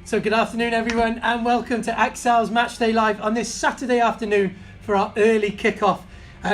So good afternoon everyone and welcome to Exiles Matchday Live on this Saturday afternoon for our early kick-off.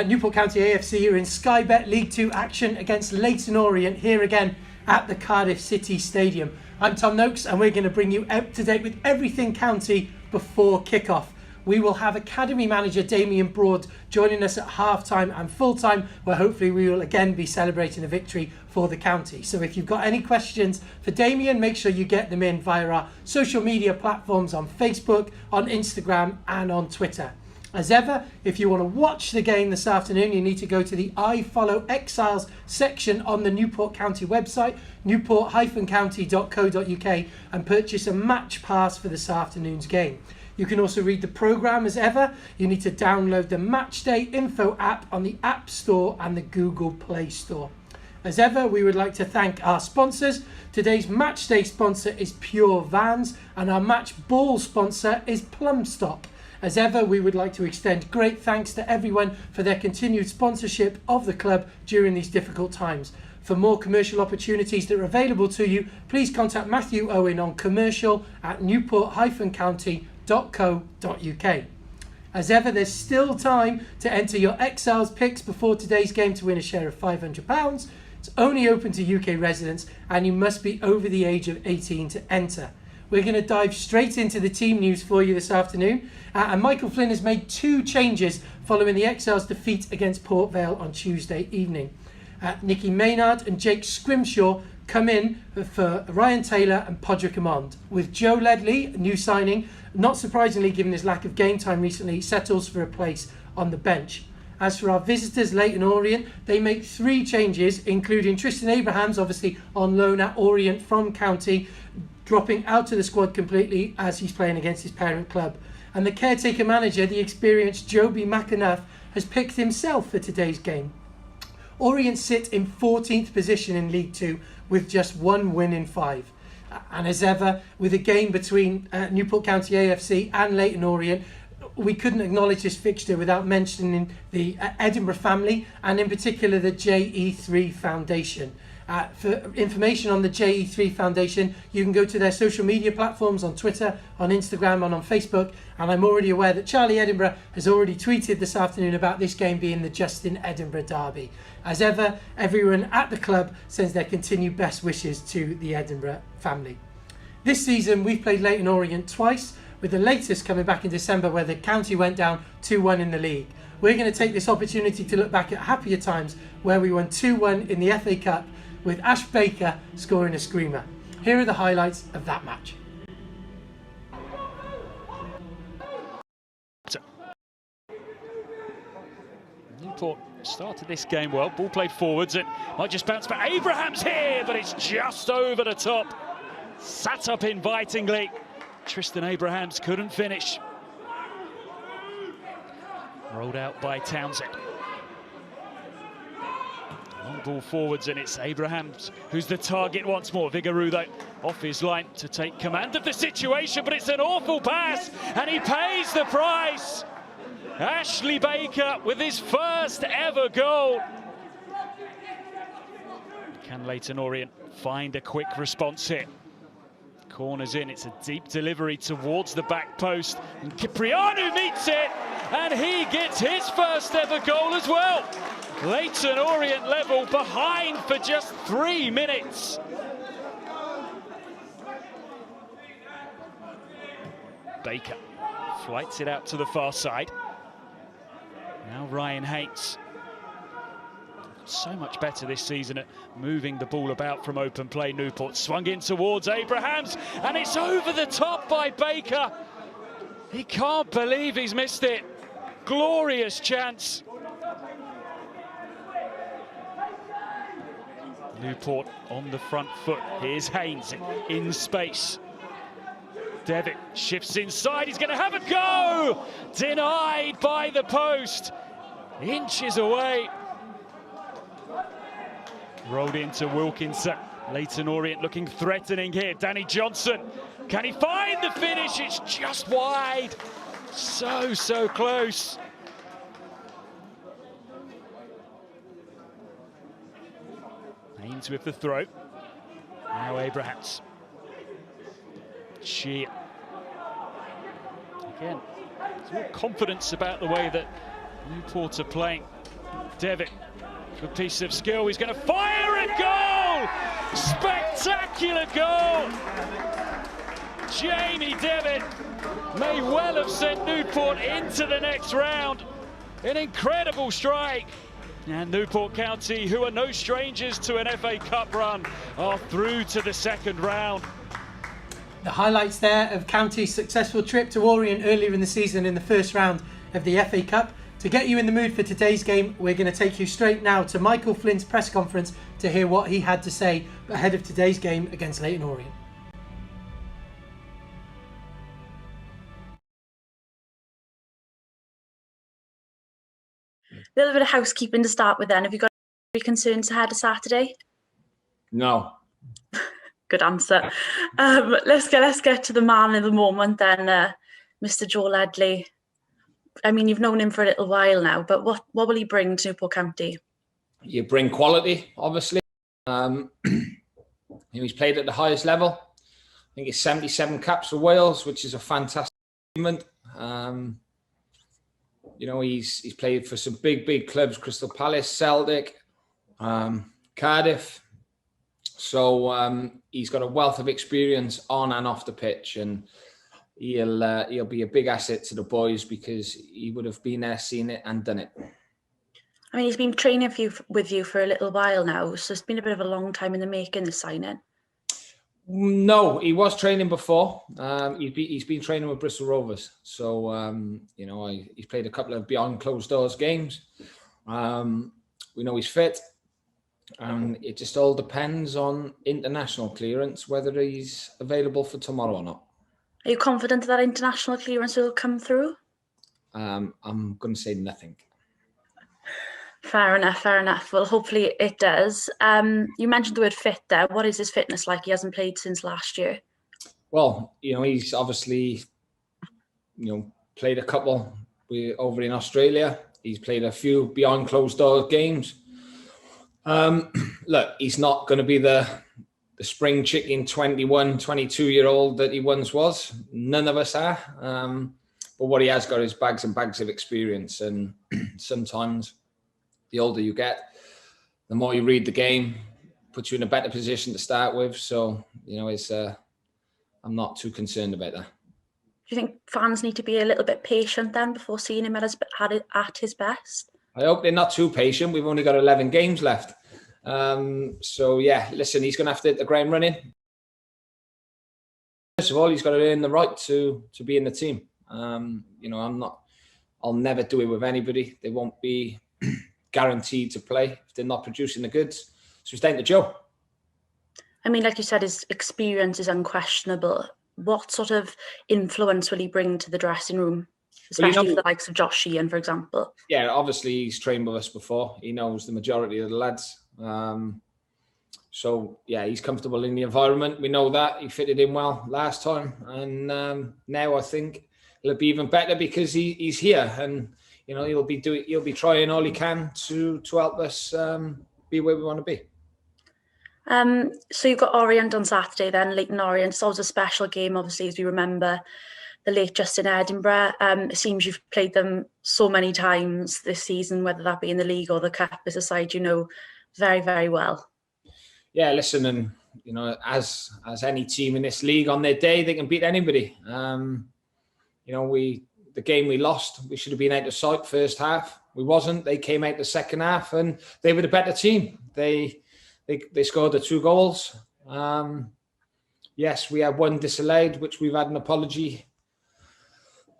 Newport County AFC are in Sky Bet League 2 action against Leyton Orient here again at the Cardiff City Stadium. I'm Tom Noakes and we're going to bring you up to date with everything county before kick-off. We will have Academy Manager Damien Broad joining us at half-time and full-time, where hopefully we will again be celebrating a victory for the county. So if you've got any questions for Damien, make sure you get them in via our social media platforms on Facebook, on Instagram and on Twitter. As ever, if you want to watch the game this afternoon, you need to go to the I Follow Exiles section on the Newport County website, newport-county.co.uk, and purchase a match pass for this afternoon's game. You can also read the programme as ever. You need to download the Matchday info app on the App Store and the Google Play Store. As ever, we would like to thank our sponsors. Today's Matchday sponsor is Pure Vans and our Match Ball sponsor is Plumstock. As ever, we would like to extend great thanks to everyone for their continued sponsorship of the club during these difficult times. For more commercial opportunities that are available to you, please contact Matthew Owen on commercial@newport-county.co.uk. As ever, there's still time to enter your Exiles picks before today's game to win a share of £500. It's only open to UK residents and you must be over the age of 18 to enter. We're going to dive straight into the team news for you this afternoon. And Michael Flynn has made two changes following the Exiles' defeat against Port Vale on Tuesday evening. Nicky Maynard and Jake Scrimshaw come in for Ryan Taylor and Podrick Amond, with Joe Ledley, a new signing, not surprisingly given his lack of game time recently, settles for a place on the bench. As for our visitors, Leyton Orient, they make three changes, including Tristan Abrahams, obviously on loan at Orient from County, dropping out of the squad completely as he's playing against his parent club. And the caretaker manager, the experienced Joby McAnuff, has picked himself for today's game. Orient sit in 14th position in League 2 with just one win in 5. And as ever, with a game between Newport County AFC and Leyton Orient, we couldn't acknowledge this fixture without mentioning the Edinburgh family and in particular the JE3 Foundation. For information on the JE3 Foundation, you can go to their social media platforms on Twitter, on Instagram and on Facebook. And I'm already aware that Charlie Edinburgh has already tweeted this afternoon about this game being the Justin Edinburgh derby. As ever, everyone at the club sends their continued best wishes to the Edinburgh family. This season, we've played Leyton Orient twice, with the latest coming back in December where the county went down 2-1 in the league. We're going to take this opportunity to look back at happier times where we won 2-1 in the FA Cup, with Ash Baker scoring a screamer. Here are the highlights of that match. Newport started this game well, ball played forwards, it might just bounce back. Abraham's here, but it's just over the top. Sat up invitingly. Tristan Abrahams couldn't finish. Rolled out by Townsend. Long ball forwards and it's Abrahams who's the target once more. Vigarou though off his line to take command of the situation, but it's an awful pass and he pays the price. Ashley Baker with his first ever goal. Can Leyton Orient find a quick response here? Corners in, it's a deep delivery towards the back post and Cipriano meets it and he gets his first ever goal as well. Leyton Orient level, behind for just 3 minutes. Baker flights it out to the far side. Now Ryan Haynes. So much better this season at moving the ball about from open play. Newport swung in towards Abrahams and it's over the top by Baker. He can't believe he's missed it. Glorious chance. Newport on the front foot. Here's Haynes in space. Devitt shifts inside. He's going to have a go. Denied by the post. Inches away. Rolled into Wilkinson. Leyton Orient looking threatening here. Danny Johnson. Can he find the finish? It's just wide. So close. Haynes with the throw. Now Abrahams. cheer. Again, there's more confidence about the way that Newport are playing. Devitt, good piece of skill, he's going to fire a goal! Spectacular goal! Jamie Devitt may well have sent Newport into the next round. An incredible strike. And Newport County, who are no strangers to an FA Cup run, are through to the second round. The highlights there of County's successful trip to Orient earlier in the season in the first round of the FA Cup. To get you in the mood for today's game, we're going to take you straight now to Michael Flynn's press conference to hear what he had to say ahead of today's game against Leyton Orient. A little bit of housekeeping to start with then. Have you got any concerns ahead of Saturday? No. Good answer. Let's get to the man of the moment then, Mr. Joe Ledley. I mean, you've known him for a little while now, but what will he bring to Newport County? You bring quality, obviously. He's played at the highest level. I think it's 77 caps for Wales, which is a fantastic achievement. He's played for some big clubs: Crystal Palace, Celtic, Cardiff. So he's got a wealth of experience on and off the pitch, and he'll be a big asset to the boys because he would have been there, seen it, and done it. I mean, he's been training with you for a little while now, so it's been a bit of a long time in the making, this signing. No, he was training before. He's been training with Bristol Rovers. So, he's played a couple of behind closed doors games. We know he's fit. And it just all depends on international clearance, whether he's available for tomorrow or not. Are you confident that international clearance will come through? I'm going to say nothing. Fair enough. Well, hopefully it does. You mentioned the word fit there. What is his fitness like? He hasn't played since last year. Well, he's obviously, played a couple over in Australia. He's played a few behind closed door games. Look, he's not going to be the spring chicken 21, 22-year-old that he once was. None of us are. But what he has got is bags and bags of experience. And sometimes the older you get, the more you read the game, puts you in a better position to start with. So, I'm not too concerned about that. Do you think fans need to be a little bit patient then before seeing him at his best? I hope they're not too patient. We've only got 11 games left. Listen, he's going to have to hit the ground running. First of all, he's got to earn the right to be in the team. I'll never do it with anybody. They won't be guaranteed to play if they're not producing the goods. So it's down to Joe. I mean, like you said, his experience is unquestionable. What sort of influence will he bring to the dressing room? Especially for the likes of Josh Sheehan, for example. Yeah, obviously he's trained with us before. He knows the majority of the lads. He's comfortable in the environment. We know that. He fitted in well last time. And now I think it'll be even better because he's here. And, he'll be trying all he can to help us be where we want to be. So you've got Orient on Saturday then, Leyton Orient. It's always a special game, obviously, as we remember the late Justin Edinburgh. It seems you've played them so many times this season, whether that be in the league or the cup. It's a side you know very, very well. Yeah, listen, and as any team in this league on their day, they can beat anybody. The game we lost, we should have been out of sight first half. We wasn't. They came out the second half, and they were the better team. They scored the 2 goals. Yes, we had one disallowed, which we've had an apology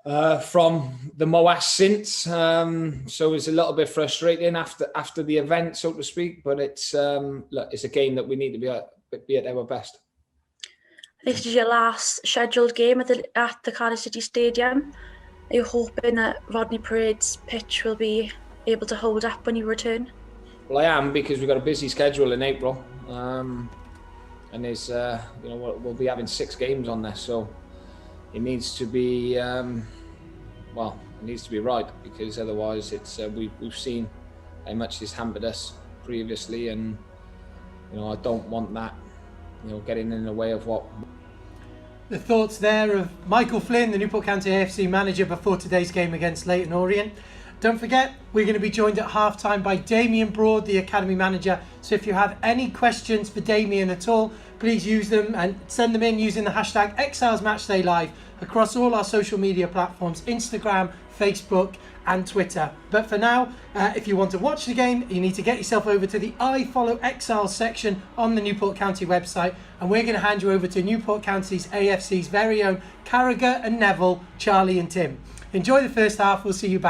from the MOAS since. So it's a little bit frustrating after the event, so to speak. But it's a game that we need to be at our best. This is your last scheduled game at the Cardiff City Stadium. Are you hoping that Rodney Parade's pitch will be able to hold up when you return? Well, I am, because we've got a busy schedule in April. And there's, we'll be having 6 games on there. So it needs to be, it needs to be right, because otherwise we've seen how much this hampered us previously. And, I don't want that, getting in the way of what. The thoughts there of Michael Flynn, the Newport County AFC manager, before today's game against Leyton Orient. Don't forget, we're going to be joined at halftime by Damien Broad, the academy manager. So if you have any questions for Damien at all, please use them and send them in using the hashtag Exiles Matchday Live across all our social media platforms, Instagram, Facebook and Twitter. But for now, if you want to watch the game, you need to get yourself over to the I Follow Exiles section on the Newport County website, and we're going to hand you over to Newport County's AFC's very own Carragher and Neville, Charlie and Tim. Enjoy the first half. We'll see you back.